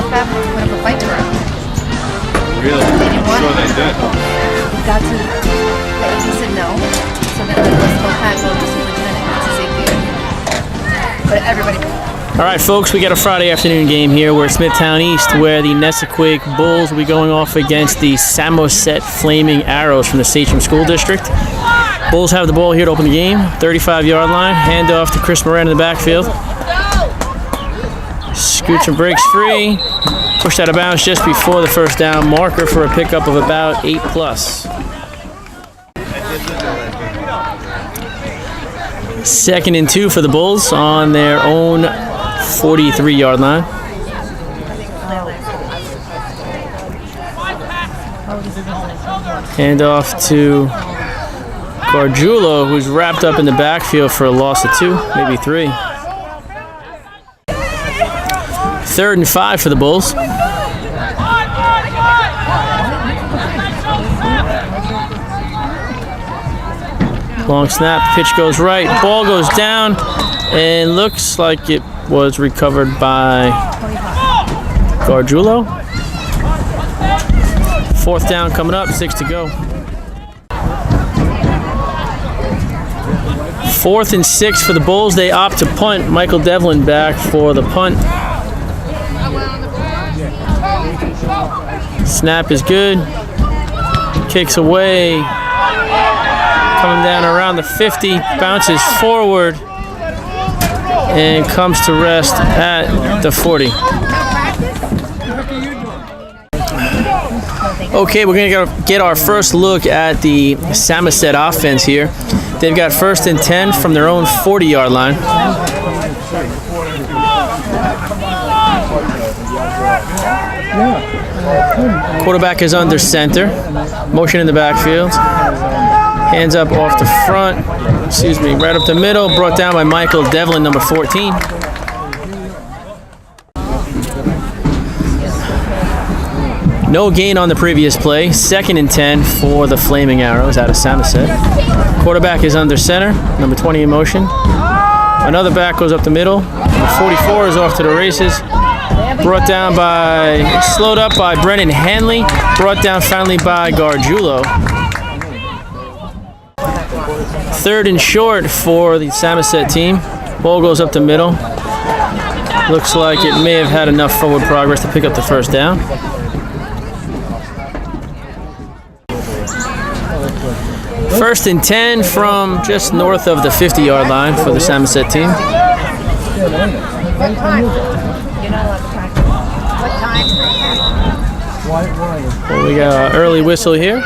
grab him and put up a fight for him. Really? I'm sure they did. He got to, he said no. So then the Westfield had to go to the superintendent. That's a safety issue. But everybody. All right, folks, we got a Friday afternoon game here. We're at Smithtown East, where the Nesaquake Bulls will be going off against the Samoset Flaming Arrows from the Sachem School District. Bulls have the ball here to open the game. 35-yard line. Handoff to Chris Moran in the backfield. Scoots and breaks free. Pushed out of bounds just before the first down marker for a pickup of about 8+. Second and 2 for the Bulls on their own 43-yard line. Handoff to Gargiulo, who's wrapped up in the backfield for a loss of 2, maybe 3. 3rd and 5 for the Bulls. Long snap, pitch goes right, ball goes down, and looks like it was recovered by Gargiulo. 4th down coming up, 6 to go. 4th and 6 for the Bulls. They opt to punt. Michael Devlin back for the punt. Snap is good. Kicks away. Coming down around the 50. Bounces forward. And comes to rest at the 40. Okay, we're going to get our first look at the Samoset offense here. They've got 1st and 10 from their own 40-yard line. Quarterback is under center. Motion in the backfield. Hands up off the front. Right up the middle. Brought down by Michael Devlin, number 14. No gain on the previous play. 2nd and 10 for the Flaming Arrows out of Samoset. Quarterback is under center. Number 20 in motion. Another back goes up the middle. Number 44 is off to the races. Slowed up by Brennan Hanley. Brought down finally by Gargiulo. 3rd and short for the Samoset team. Ball goes up the middle. Looks like it may have had enough forward progress to pick up the first down. 1st and 10 from just north of the 50-yard line for the Samoset team. Well, we got an early whistle here.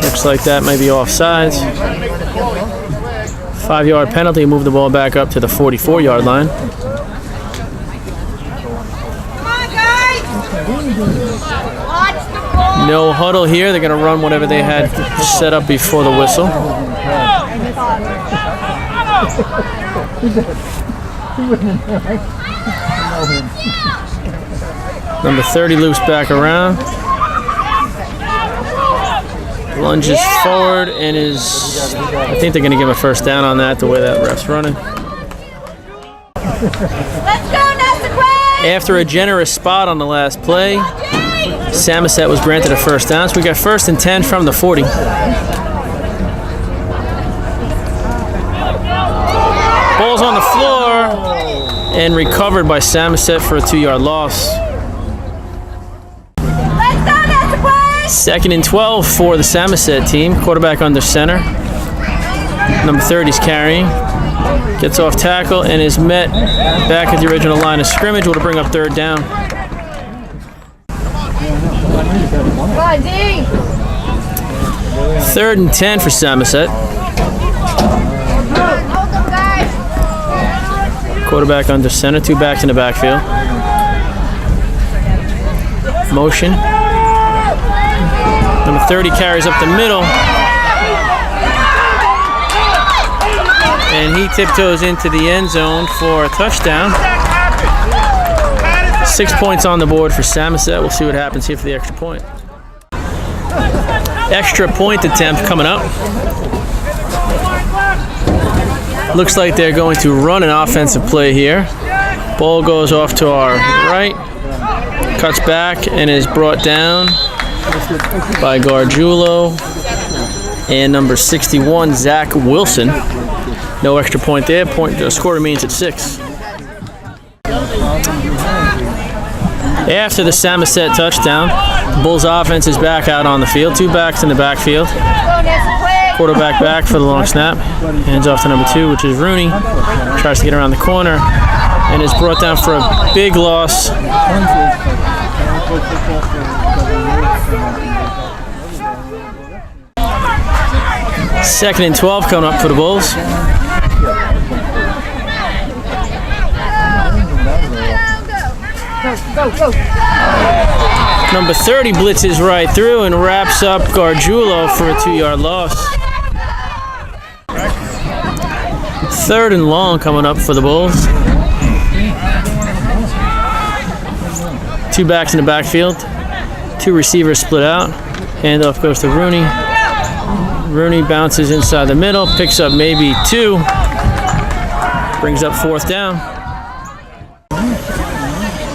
Looks like that may be offsides. 5-yard penalty, move the ball back up to the 44-yard line. No huddle here. They're going to run whatever they had set up before the whistle. Number 30 loops back around. Lunges forward and I think they're going to give him a first down on that, the way that ref's running. Let's go, Nesaquake! After a generous spot on the last play, Samoset was granted a first down, so we got 1st and 10 from the 40. Ball's on the floor and recovered by Samoset for a 2-yard loss. 2nd and 12 for the Samoset team. Quarterback under center. Number 30 is carrying. Gets off tackle and is met back at the original line of scrimmage. Will bring up 3rd down. 3rd and 10 for Samoset. Quarterback under center. 2 backs in the backfield. Motion. Number 30 carries up the middle. And he tiptoes into the end zone for a touchdown. 6 points on the board for Samoset. We'll see what happens here for the extra point. Extra point attempt coming up. Looks like they're going to run an offensive play here. Ball goes off to our right, cuts back, and is brought down by Gargiulo and number 61, Zach Wilson. No extra point there. Score remains at 6. After the Samoset touchdown, the Bulls offense is back out on the field. 2 backs in the backfield. Quarterback back for the long snap. Hands off to number 2, which is Rooney. Tries to get around the corner and is brought down for a big loss. 2nd and 12 coming up for the Bulls. Number 30 blitzes right through and wraps up Gargiulo for a 2-yard loss. 3rd and long coming up for the Bulls. 2 backs in the backfield. 2 receivers split out. Handoff goes to Rooney. Rooney bounces inside the middle, picks up maybe 2. Brings up 4th down.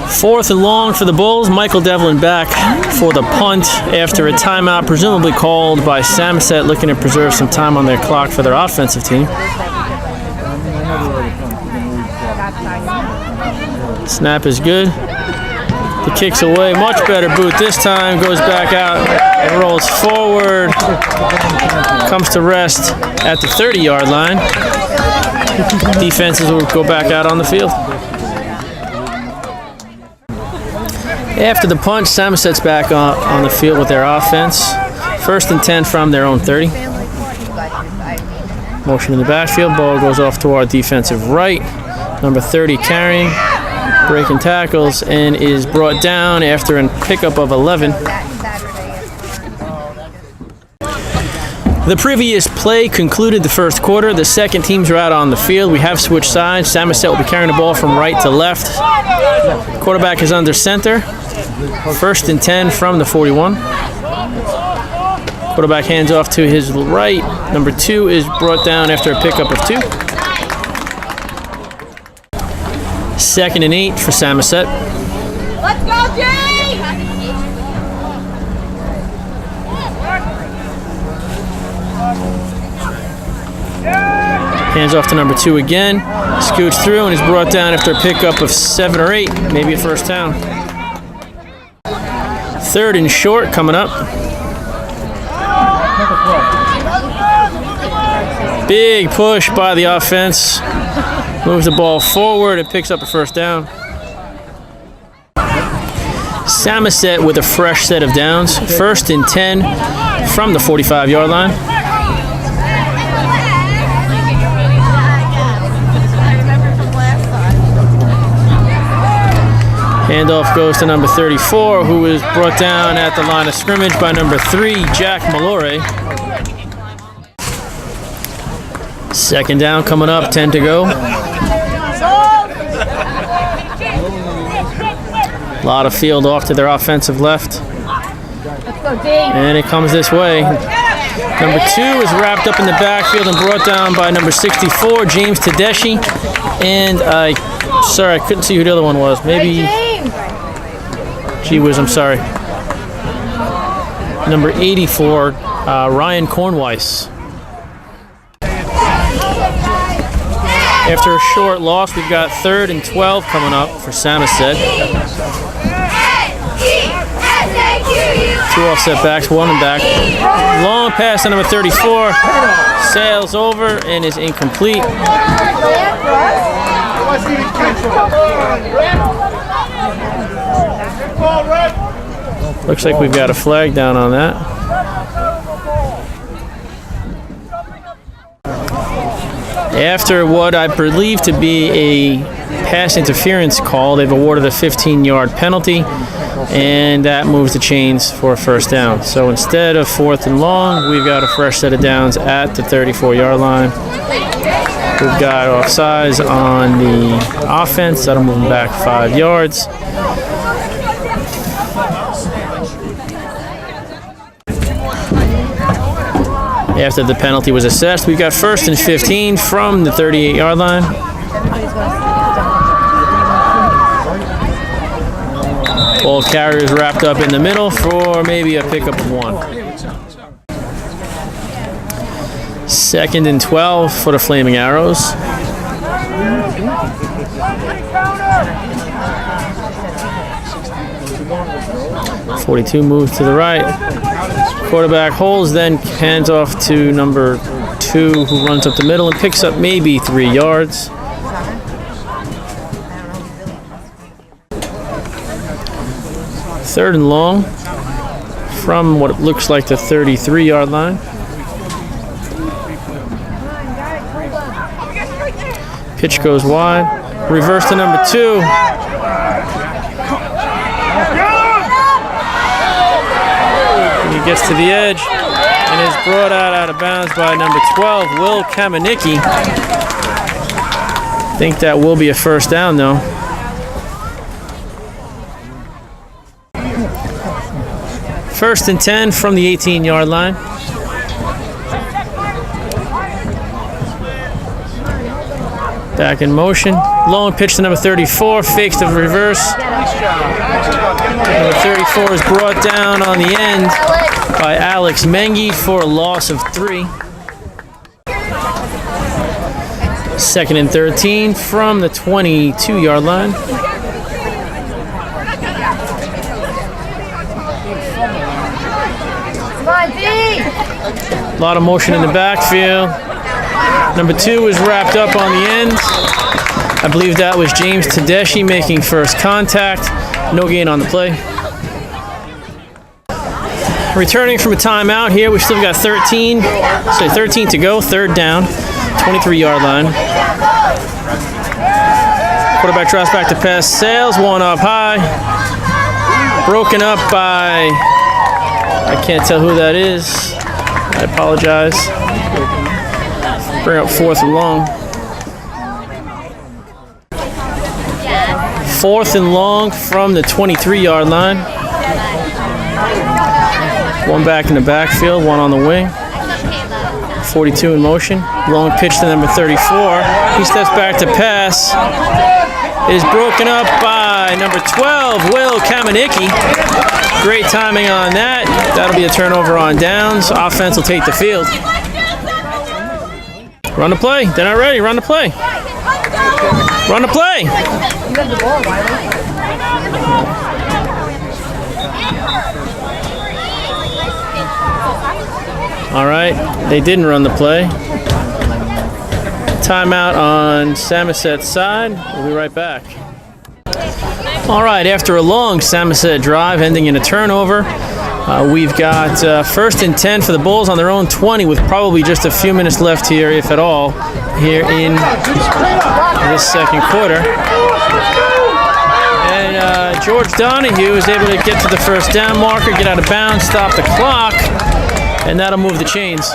4th and long for the Bulls. Michael Devlin back for the punt after a timeout presumably called by Samoset, looking to preserve some time on their clock for their offensive team. Snap is good. The kick's away. Much better boot this time. Goes back out and rolls forward. Comes to rest at the 30-yard line. Defenses will go back out on the field. After the punch, Samoset's back on the field with their offense. 1st and 10 from their own 30. Motion in the backfield. Ball goes off to our defensive right. Number 30 carrying, breaking tackles, and is brought down after a pickup of 11. The previous play concluded the first quarter. The second teams are out on the field. We have switched sides. Samoset will be carrying the ball from right to left. Quarterback is under center. 1st and 10 from the 41. Quarterback hands off to his right. Number 2 is brought down after a pickup of 2. 2nd and 8 for Samoset. Let's go, Jay! Hands off to number 2 again. Scoots through and is brought down after a pickup of 7 or 8, maybe a first down. 3rd and short coming up. Big push by the offense. Moves the ball forward and picks up a first down. Samoset with a fresh set of downs. 1st and 10 from the 45-yard line. Handoff goes to number 34, who is brought down at the line of scrimmage by number 3, Jack Malore. 2nd down coming up, 10 to go. A lot of field off to their offensive left. And it comes this way. Number 2 is wrapped up in the backfield and brought down by number 64, James Tedeschi. And sorry, I couldn't see who the other one was. Maybe, gee whiz, I'm sorry. Number 84, Ryan Kornweiss. After a short loss, we've got 3rd and 12 coming up for Samoset. 2 offset backs, 1 and back. Long pass to number 34. Sails over and is incomplete. Looks like we've got a flag down on that. After what I believe to be a pass interference call, they've awarded a 15-yard penalty, and that moves the chains for a first down. So instead of 4th and long, we've got a fresh set of downs at the 34-yard line. We've got offsides on the offense. That'll move them back 5 yards. After the penalty was assessed, we've got 1st and 15 from the 38-yard line. Ball carriers wrapped up in the middle for maybe a pickup of 1. 2nd and 12 for the Flaming Arrows. 42 moves to the right. Quarterback holds, then hands off to number 2, who runs up the middle and picks up maybe 3 yards. Third and long from what looks like the 33-yard line. Pitch goes wide. Reverse to number 2. He gets to the edge and is brought out of bounds by number 12, Will Kamenicki. I think that will be a first down, though. First and 10 from the 18-yard line. Back in motion. Long pitch to number 34. Fakes the reverse. Number 34 is brought down on the end by Alex Mengi for a loss of 3. 2nd and 13 from the 22-yard line. A lot of motion in the backfield. Number 2 is wrapped up on the end. I believe that was James Tedeschi making first contact. No gain on the play. Returning from a timeout here, we still got 13 to go, third down, 23-yard line. Quarterback drops back to pass, sails, one up high. Broken up by, I can't tell who that is. I apologize. Bring up 4th and long. 4th and long from the 23-yard line. 1 back in the backfield, 1 on the wing. 42 in motion. Long pitch to number 34. He steps back to pass. It is broken up by number 12, Will Kamenicki. Great timing on that. That'll be a turnover on downs. Offense will take the field. Run the play. They're not ready. Run the play. Run the play. All right. They didn't run the play. Timeout on Samoset's side. We'll be right back. All right. After a long Samoset drive ending in a turnover, we've got 1st and 10 for the Bulls on their own 20 with probably just a few minutes left here, if at all, here in this second quarter. And George Donahue is able to get to the first down marker, get out of bounds, stop the clock, and that'll move the chains.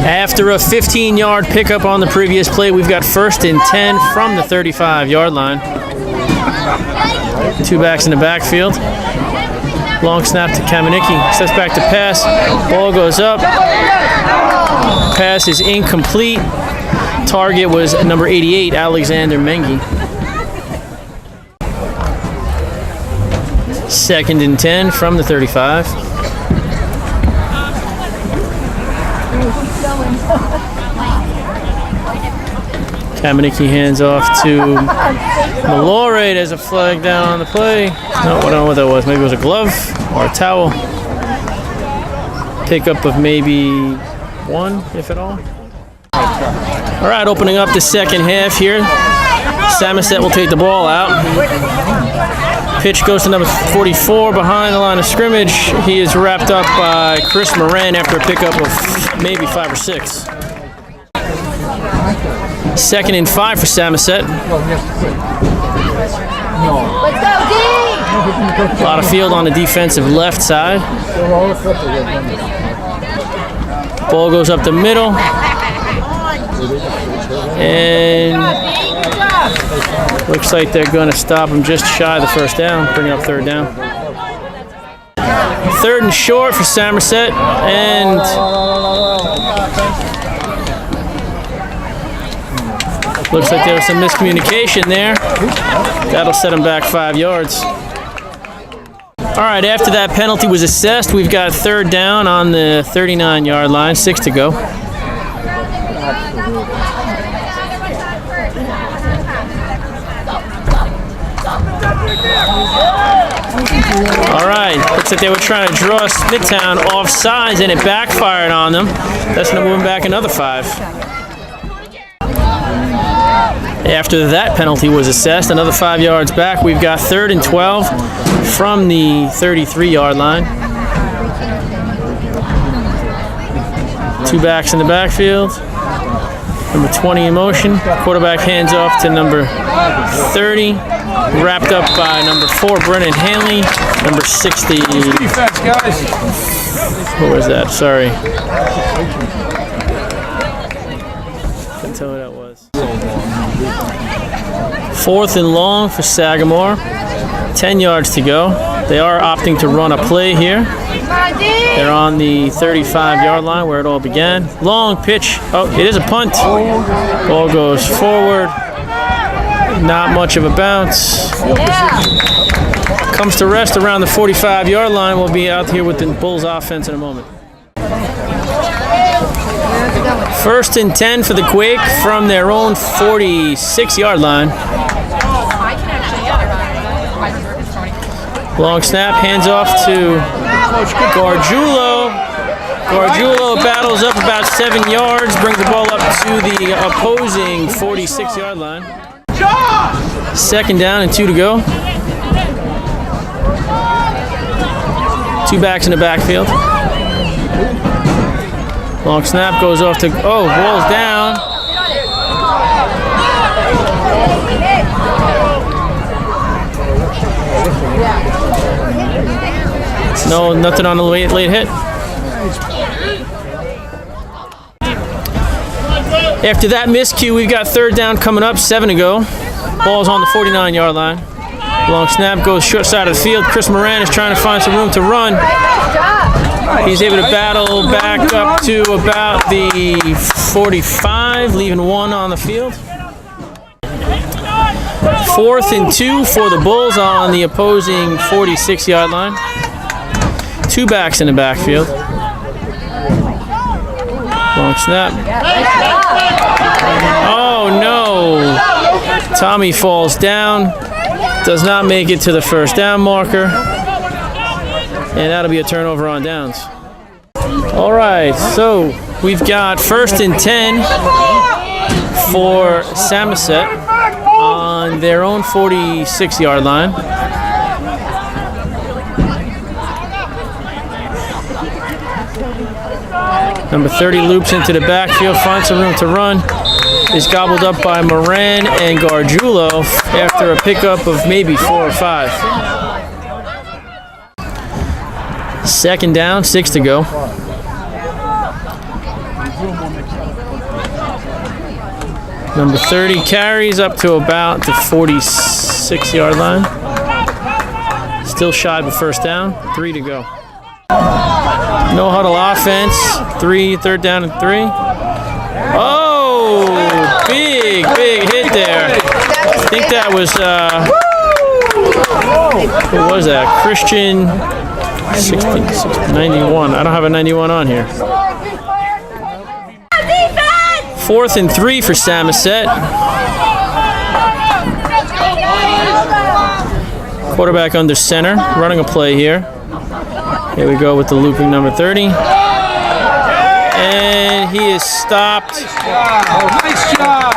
After a 15-yard pickup on the previous play, we've got 1st and 10 from the 35-yard line. 2 backs in the backfield. Long snap to Kamenicki. Steps back to pass. Ball goes up. Pass is incomplete. Target was number 88, Alexander Mengi. 2nd and 10 from the 35. Kamenicki hands off to Mallory. There's a flag down on the play. No, I don't know what that was. Maybe it was a glove or a towel. Pickup of maybe 1, if at all. All right, opening up the second half here. Samoset will take the ball out. Pitch goes to number 44 behind the line of scrimmage. He is wrapped up by Chris Moran after a pickup of maybe 5 or 6. 2nd and 5 for Samoset. Let's go, D! A lot of field on the defensive left side. Ball goes up the middle. And looks like they're going to stop him just shy of the first down, bring up 3rd down. 3rd and short for Samoset. And Looks like there was some miscommunication there. That'll set him back 5 yards. All right, after that penalty was assessed, we've got third down on the 39-yard line, 6 to go. All right, looks like they were trying to draw Smithtown off sides and it backfired on them. That's going to move them back another 5. After that penalty was assessed, another 5 yards back, we've got 3rd and 12 from the 33-yard line. 2 backs in the backfield. Number 20 in motion. Quarterback hands off to number 30. Wrapped up by number 4, Brennan Hanley. Number 60. Defense, guys. What was that? Sorry. Can't tell who that was. 4th and long for Sagamore. 10 yards to go. They are opting to run a play here. They're on the 35-yard line where it all began. Long pitch. Oh, it is a punt. Ball goes forward. Not much of a bounce. Comes to rest around the 45-yard line. We'll be out here with the Bulls offense in a moment. 1st and 10 for the Quake from their own 46-yard line. Long snap, hands off to Gargiulo. Gargiulo battles up about 7 yards, brings the ball up to the opposing 46-yard line. 2nd down and 2 to go. 2 backs in the backfield. Long snap goes off to, ball's down. No, nothing on the late hit. After that miscue, we've got 3rd down coming up, 7 to go. Ball's on the 49-yard line. Long snap goes short side of the field. Chris Moran is trying to find some room to run. He's able to battle back up to about the 45, leaving 1 on the field. 4th and 2 for the Bulls on the opposing 46-yard line. 2 backs in the backfield. Long snap. Oh no! Tommy falls down. Does not make it to the 1st down marker. And that'll be a turnover on downs. All right, so we've got 1st and 10 for Samoset on their own 46-yard line. Number 30 loops into the backfield, finds some room to run. Is gobbled up by Moran and Gargiulo after a pickup of maybe 4 or 5. 2nd down, 6 to go. Number 30 carries up to about the 46-yard line. Still shy of a 1st down, 3 to go. No huddle offense, 3rd down and 3. Oh, big hit there. I think that was, what was that? Christian 91. I don't have a 91 on here. 4th and 3 for Samoset. Quarterback under center, running a play here. Here we go with the looping number 30. And he is stopped. Nice job.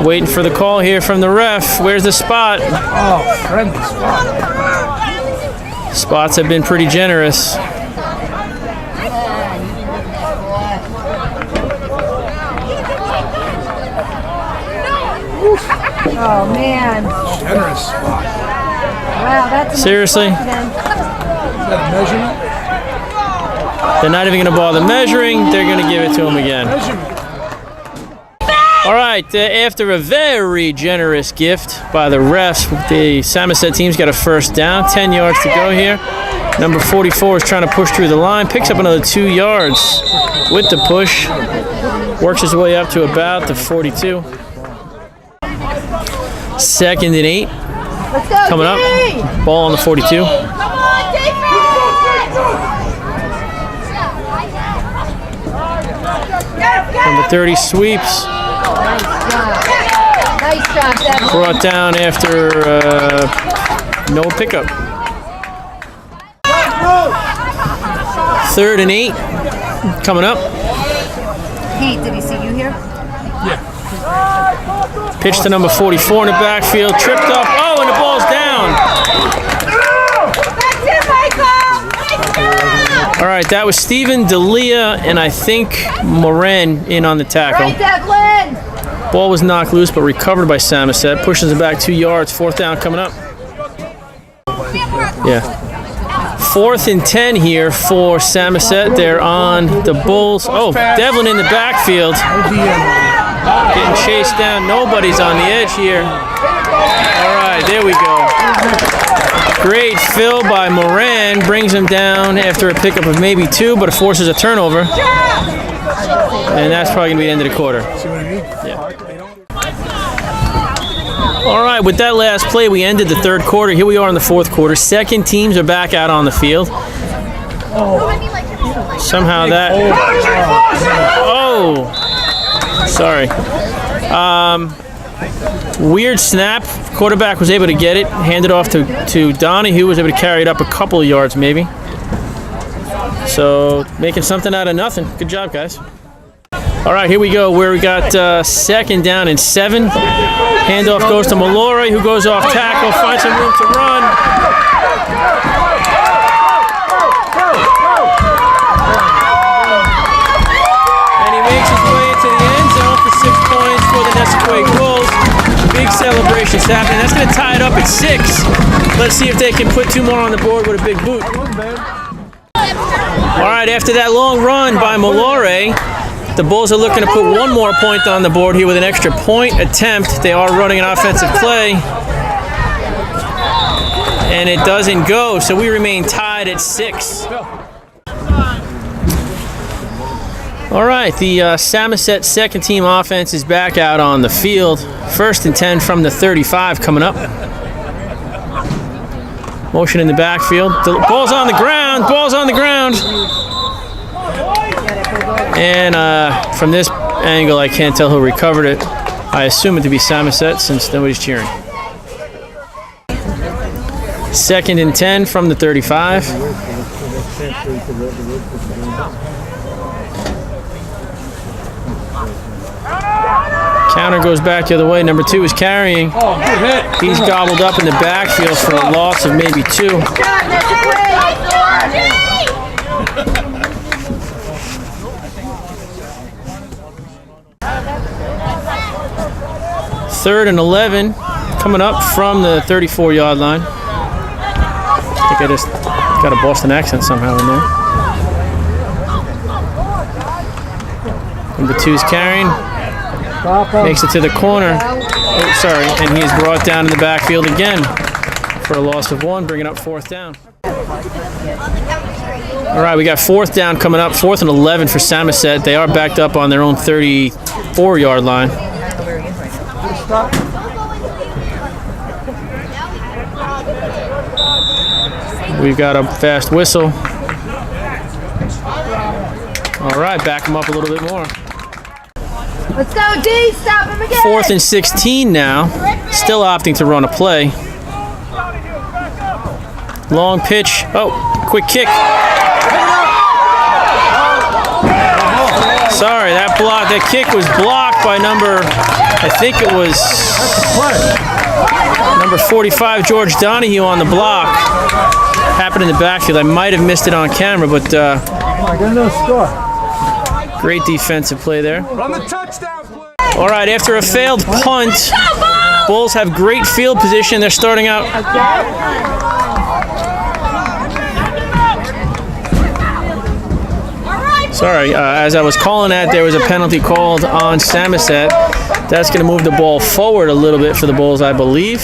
Waiting for the call here from the ref. Where's the spot? Oh, friendly spot. Spots have been pretty generous. Oh man. Generous spot. Wow, that's Seriously? Is that a measurement? They're not even going to bother measuring. They're going to give it to him again. All right, after a very generous gift by the refs, the Samoset team's got a first down, 10 yards to go here. Number 44 is trying to push through the line, picks up another 2 yards with the push, works his way up to about the 42. 2nd and 8, coming up, ball on the 42. Come on, defense! Number 30 sweeps. Nice job, Devin. Brought down after no pickup. 3rd and 8 coming up. Pete, did he see you here? Pitch to number 44 in the backfield. Tripped up. Oh, and the ball's down. That's it, Michael! All right, that was Steven D'Elia and I think Moran in on the tackle. Right, Devlin! Ball was knocked loose but recovered by Samoset. Pushes it back 2 yards. 4th down coming up. Yeah. 4th and 10 here for Samoset. They're on the Bulls. Oh, Devlin in the backfield. Getting chased down. Nobody's on the edge here. All right, there we go. Great fill by Moran. Brings him down after a pickup of maybe 2, but it forces a turnover. And that's probably going to be the end of the quarter. Yeah. All right, with that last play, we ended the 3rd quarter. Here we are in the 4th quarter. Second teams are back out on the field. Somehow that... Oh! Sorry. Weird snap. Quarterback was able to get it. Handed off to Donnie, who was able to carry it up a couple of yards maybe. So making something out of nothing. Good job, guys. All right, here we go where we got 2nd down and 7. Handoff goes to Mallory, who goes off tackle, finds some room to run. And he makes his way into the end zone for 6 points for the Nesaquake Bulls. Big celebrations happening. That's going to tie it up at 6. Let's see if they can put 2 more on the board with a big boot. All right, after that long run by Mallory, the Bulls are looking to put 1 more point on the board here with an extra point attempt. They are running an offensive play. And it doesn't go, so we remain tied at 6. All right, the Samoset second team offense is back out on the field. 1st and 10 from the 35 coming up. Motion in the backfield. The ball's on the ground. Ball's on the ground. And from this angle, I can't tell who recovered it. I assume it to be Samoset since nobody's cheering. 2nd and 10 from the 35. Counter goes back the other way. Number 2 is carrying. He's gobbled up in the backfield for a loss of maybe 2. Third and 11 coming up from the 34-yard line. I think I just got a Boston accent somehow in there. Number 2 is carrying. Makes it to the corner. Oh, sorry. And he is brought down in the backfield again for a loss of 1, bringing up 4th down. All right, we got 4th down coming up. 4th and 11 for Samoset. They are backed up on their own 34-yard line. We've got a fast whistle. All right, back them up a little bit more. Let's go, D. Stop him again. 4th and 16 now. Still opting to run a play. Long pitch. Oh, quick kick. Sorry, that kick was blocked by I think it was number 45, George Donahue on the block. Happened in the backfield. I might have missed it on camera, but great defensive play there. Run the touchdown play. All right, after a failed punt, Bulls have great field position. They're starting out. Sorry, as I was calling that, there was a penalty called on Samoset. That's going to move the ball forward a little bit for the Bulls, I believe.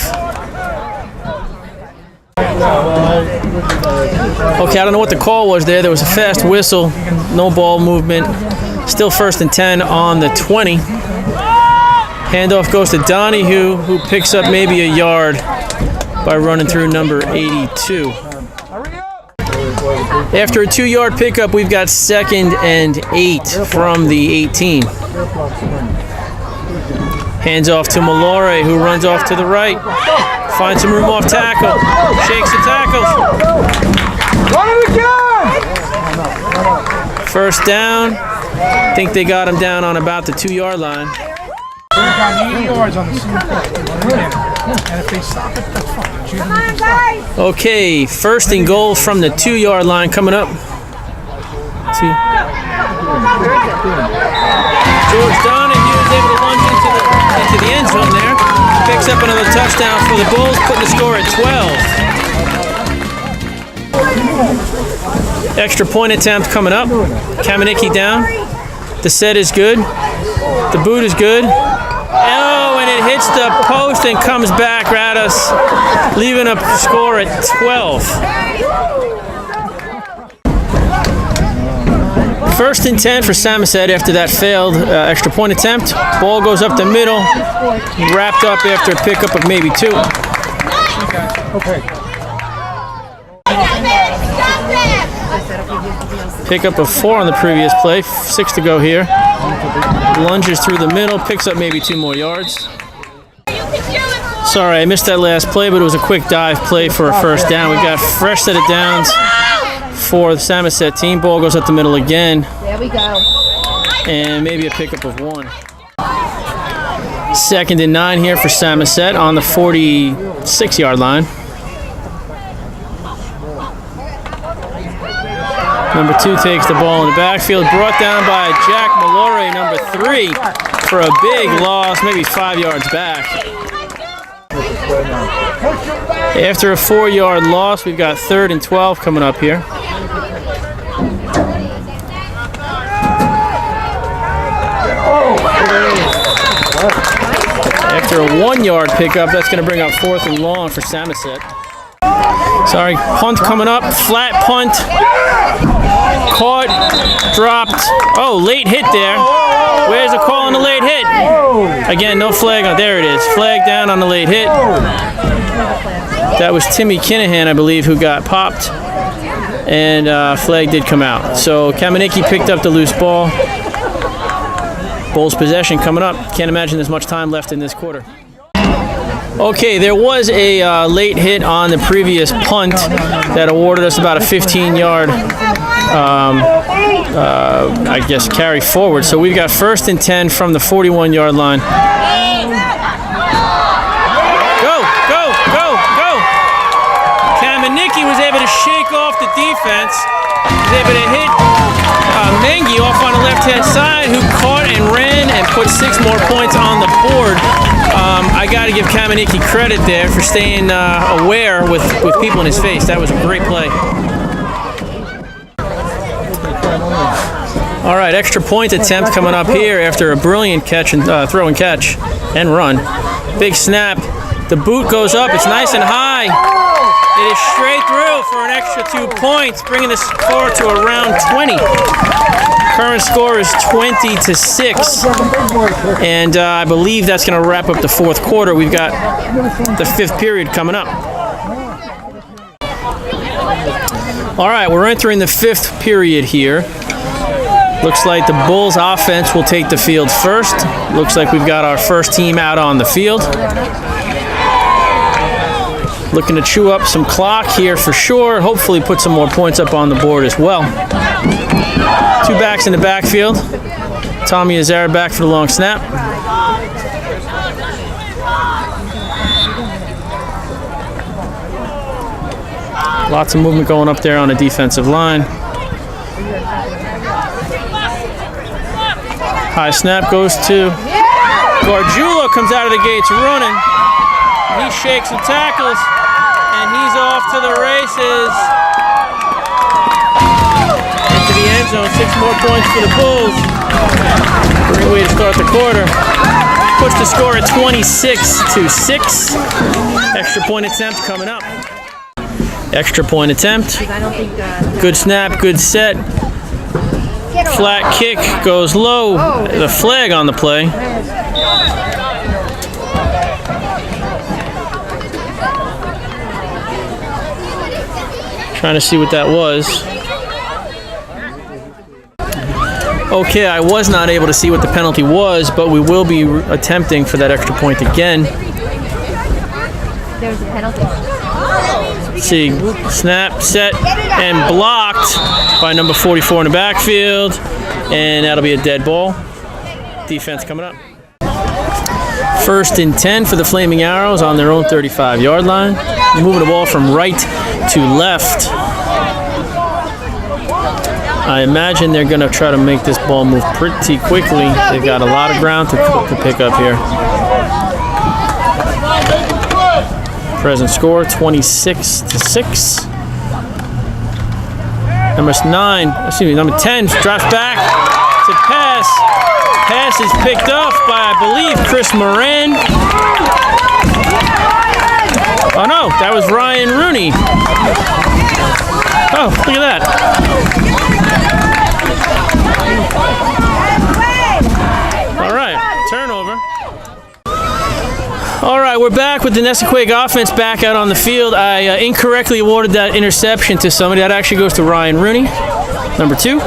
Okay, I don't know what the call was there. There was a fast whistle, no ball movement. Still 1st and 10 on the 20. Handoff goes to Donahue, who picks up maybe a yard by running through number 82. After a 2-yard pickup, we've got 2nd and 8 from the 18. Hands off to Malore, who runs off to the right. Finds some room off tackle. Shakes the tackle. First down. I think they got him down on about the 2-yard line. Okay, 1st and goal from the 2-yard line coming up. George Donahue is able to lunge into the end zone there. Picks up another touchdown for the Bulls, putting the score at 12. Extra point attempt coming up. Kamenicki down. The set is good. The boot is good. Oh, and it hits the post and comes back at us, leaving a score at 12. 1st and 10 for Samoset after that failed extra point attempt. Ball goes up the middle, wrapped up after a pickup of maybe 2. Pickup of 4 on the previous play, 6 to go here. Lunges through the middle, picks up maybe 2 more yards. Sorry, I missed that last play, but it was a quick dive play for a 1st down. We've got a fresh set of downs for the Samoset team. Ball goes up the middle again. There we go. And maybe a pickup of 1. 2nd and 9 here for Samoset on the 46-yard line. Number 2 takes the ball in the backfield, brought down by Jack Malore, number 3, for a big loss, maybe 5 yards back. After a 4-yard loss, we've got 3rd and 12 coming up here. After a 1-yard pickup, that's going to bring up 4th and long for Samoset. Sorry, punt coming up, flat punt. Caught, dropped. Oh, late hit there. Where's the call on the late hit? Again, no flag. Oh, there it is. Flag down on the late hit. That was Timmy Kinahan, I believe, who got popped. And flag did come out. So Kamenicki picked up the loose ball. Bulls possession coming up. Can't imagine there's much time left in this quarter. Okay, there was a late hit on the previous punt that awarded us about a 15-yard, I guess, carry forward. So we've got 1st and 10 from the 41-yard line. Go, go, go, go! Kamenicki was able to shake off the defense. Was able to hit Mengi off on the left-hand side, who caught and ran and put 6 more points on the board. I got to give Kamenicki credit there for staying aware with people in his face. That was a great play. All right, extra point attempt coming up here after a brilliant catch and throw and catch and run. Big snap. The boot goes up. It's nice and high. It is straight through for an extra 2 points, bringing the score to around 20. Current score is 20-6, and I believe that's going to wrap up the 4th quarter. We've got the 5th period coming up. All right, we're entering the 5th period here. Looks like the Bulls offense will take the field first. Looks like we've got our first team out on the field. Looking to chew up some clock here for sure. Hopefully put some more points up on the board as well. 2 backs in the backfield. Tommy Azara back for the long snap. Lots of movement going up there on the defensive line. High snap goes to Gargiulo, comes out of the gates running. He shakes and tackles, and he's off to the races. Into the end zone, 6 more points for the Bulls. Great way to start the quarter. puts the score at 26-6. Extra point attempt coming up. Extra point attempt. Good snap, good set. Flat kick goes low. The flag on the play. Trying to see what that was. Okay, I was not able to see what the penalty was, but we will be attempting for that extra point again. There's a penalty. Let's see, snap, set, and blocked by number 44 in the backfield, and that'll be a dead ball. Defense coming up. 1st and 10 for the Flaming Arrows on their own 35-yard line. Moving the ball from right to left. I imagine they're going to try to make this ball move pretty quickly. They've got a lot of ground to pick up here. Present score 26-6. Number 10 drops back to pass. Pass is picked off by, I believe, Chris Moran. Oh no, that was Ryan Rooney. Oh, look at that. All right, turnover. All right, we're back with the Nesaquake offense back out on the field. I incorrectly awarded that interception to somebody. That actually goes to Ryan Rooney, number 2.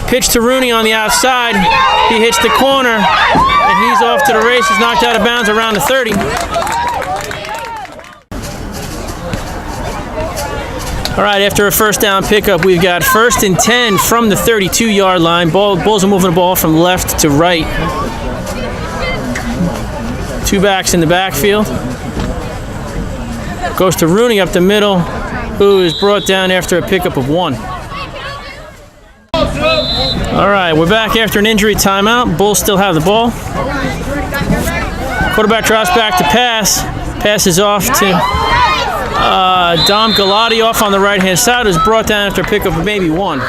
Pitch to Rooney on the outside. He hits the corner, and he's off to the races, knocked out of bounds around the 30. All right, after a first down pickup, we've got 1st and 10 from the 32-yard line. Bulls are moving the ball from left to right. 2 backs in the backfield. Goes to Rooney up the middle, who is brought down after a pickup of 1. All right, we're back after an injury timeout. Bulls still have the ball. Quarterback drops back to pass. Passes off to Dom Galati off on the right-hand side, who's brought down after a pickup of maybe 1.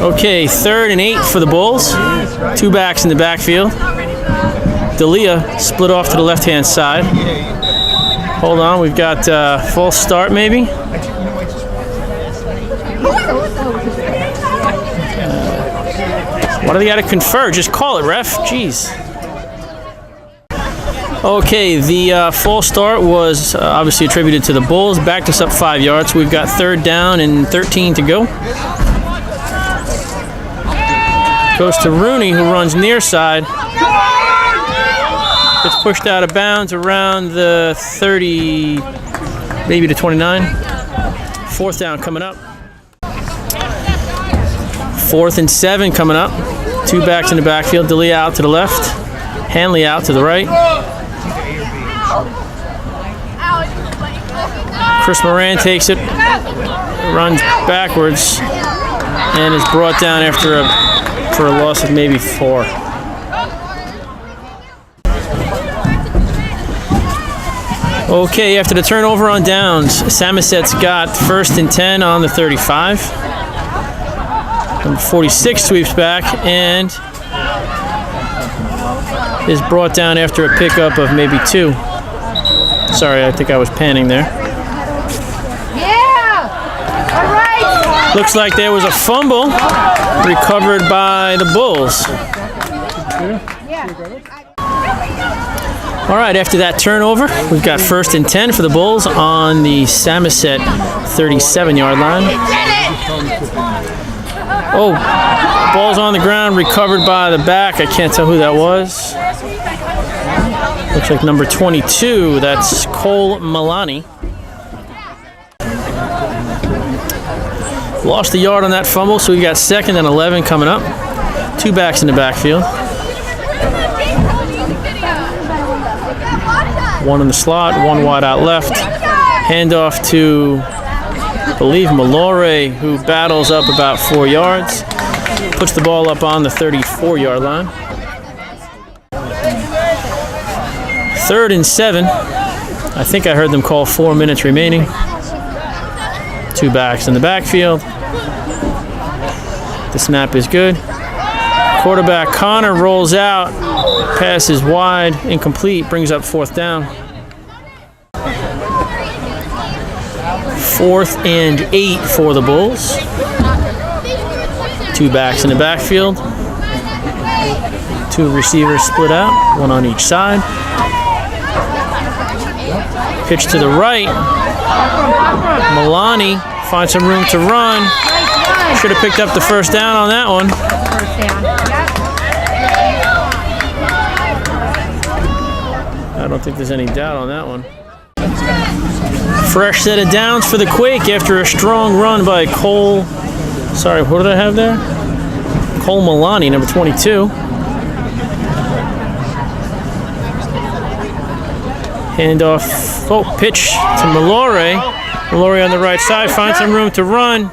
Okay, 3rd and 8 for the Bulls. 2 backs in the backfield. D'Elia split off to the left-hand side. Hold on, we've got false start maybe. Why do they got to confer? Just call it, ref. Jeez. Okay, the false start was obviously attributed to the Bulls. Backed us up 5 yards. We've got 3rd down and 13 to go. Goes to Rooney, who runs near side. Gets pushed out of bounds around the 30, maybe the 29. 4th down coming up. 4th and 7 coming up. 2 backs in the backfield. D'Elia out to the left. Hanley out to the right. Chris Moran takes it, runs backwards, and is brought down after for a loss of maybe 4. Okay, after the turnover on downs, Samoset's got 1st and 10 on the 35. Number 46 sweeps back and is brought down after a pickup of maybe 2. Sorry, I think I was panning there. Looks like there was a fumble recovered by the Bulls. All right, after that turnover, we've got 1st and 10 for the Bulls on the Samoset 37-yard line. Oh, ball's on the ground, recovered by the back. I can't tell who that was. Looks like number 22. That's Cole Milani. Lost a yard on that fumble, so we got 2nd and 11 coming up. 2 backs in the backfield. 1 in the slot, 1 wide out left. Handoff to, I believe, Malore, who battles up about 4 yards. Puts the ball up on the 34-yard line. 3rd and 7. I think I heard them call 4 minutes remaining. 2 backs in the backfield. The snap is good. Quarterback Connor rolls out, passes wide, incomplete, brings up 4th down. 4th and 8 for the Bulls. 2 backs in the backfield. 2 receivers split out, 1 on each side. Pitch to the right. Milani finds some room to run. Should have picked up the 1st down on that one. I don't think there's any doubt on that one. Fresh set of downs for the Quake after a strong run by Cole. Sorry, what did I have there? Cole Milani, number 22. Handoff, pitch to Mallory. Mallory on the right side, finds some room to run.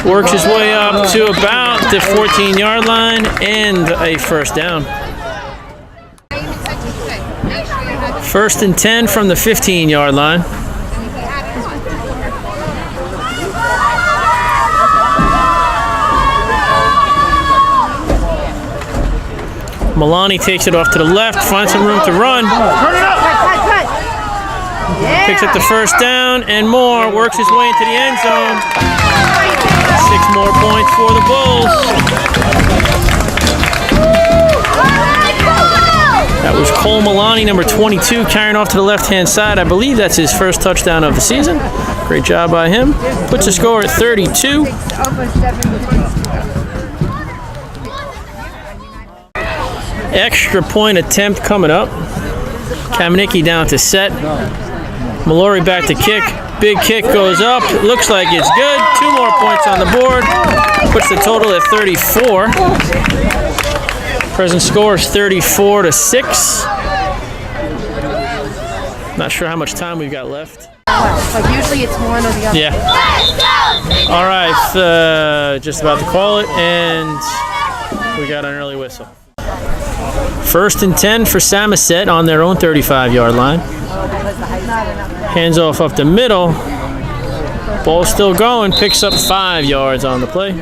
Works his way up to about the 14-yard line and a 1st down. 1st and 10 from the 15-yard line. Milani takes it off to the left, finds some room to run. Picks up the 1st down and more, works his way into the end zone. 6 more points for the Bulls. That was Cole Milani, number 22, carrying off to the left-hand side. I believe that's his 1st touchdown of the season. Great job by him. Puts the score at 32. Extra point attempt coming up. Kamenicki down to set. Mallory back to kick. Big kick goes up. Looks like it's good. 2 more points on the board. Puts the total at 34. Present score is 34-6. Not sure how much time we've got left. Like usually it's one or the other. Yeah. All right. Just about to call it, and we got an early whistle. 1st and 10 for Samoset on their own 35-yard line. Hands off up the middle. Ball still going. Picks up 5 yards on the play.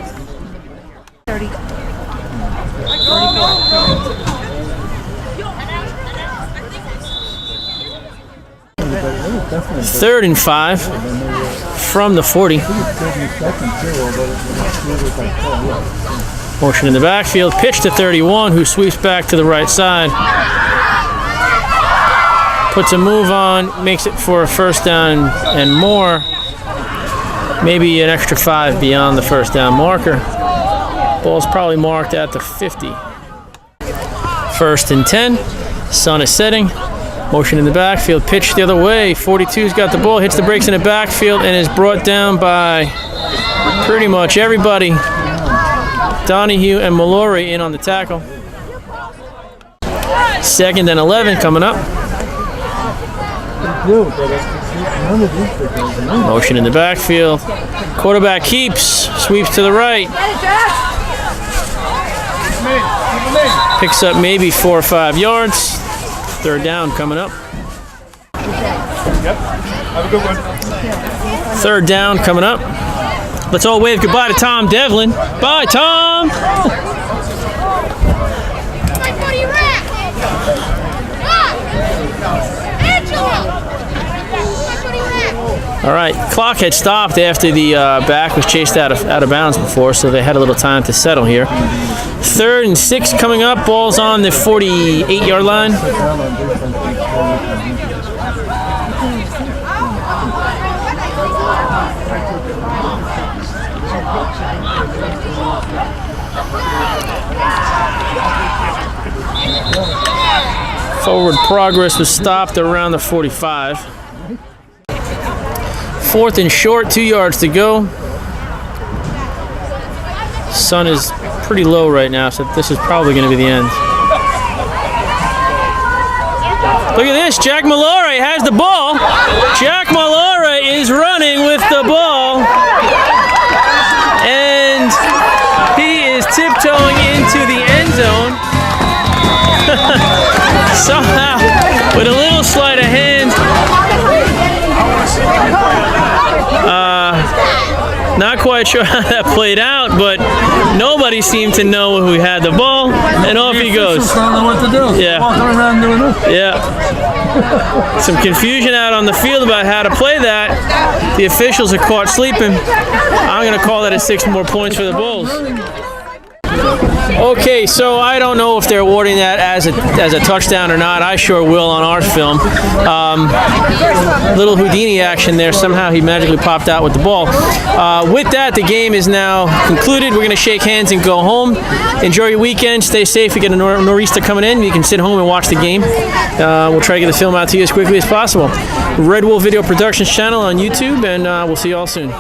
3rd and 5 from the 40. Motion in the backfield. Pitch to 31, who sweeps back to the right side. Puts a move on, makes it for a 1st down and more. Maybe an extra 5 beyond the 1st down marker. Ball's probably marked at the 50. 1st and 10. Sun is setting. Motion in the backfield. Pitch the other way. 42's got the ball. Hits the brakes in the backfield and is brought down by pretty much everybody. Donahue and Mallory in on the tackle. 2nd and 11 coming up. Motion in the backfield. Quarterback keeps. Sweeps to the right. Picks up maybe 4 or 5 yards. 3rd down coming up. Have a good one. 3rd down coming up. Let's all wave goodbye to Tom Devlin. Bye, Tom! All right, clock had stopped after the back was chased out of bounds before, so they had a little time to settle here. 3rd and 6 coming up. Ball's on the 48-yard line. Forward progress was stopped around the 45. 4th and short, 2 yards to go. Sun is pretty low right now, so this is probably going to be the end. Look at this, Jack Mallory has the ball. Jack Mallory is running with the ball. And he is tiptoeing into the end zone. Somehow, with a little sleight of hand, Not quite sure how that played out, but nobody seemed to know who had the ball, and off he goes. Don't know what to do. Yeah. Walking around doing this. Yeah. Some confusion out on the field about how to play that. The officials are caught sleeping. I'm going to call that a 6 more points for the Bulls. Okay, so I don't know if they're awarding that as a touchdown or not. I sure will on our film. Little Houdini action there. Somehow he magically popped out with the ball. With that, the game is now concluded. We're going to shake hands and go home. Enjoy your weekend. Stay safe. We get a nor'easter coming in. You can sit home and watch the game. We'll try to get the film out to you as quickly as possible. Red Wolf Video Productions channel on YouTube, and we'll see you all soon.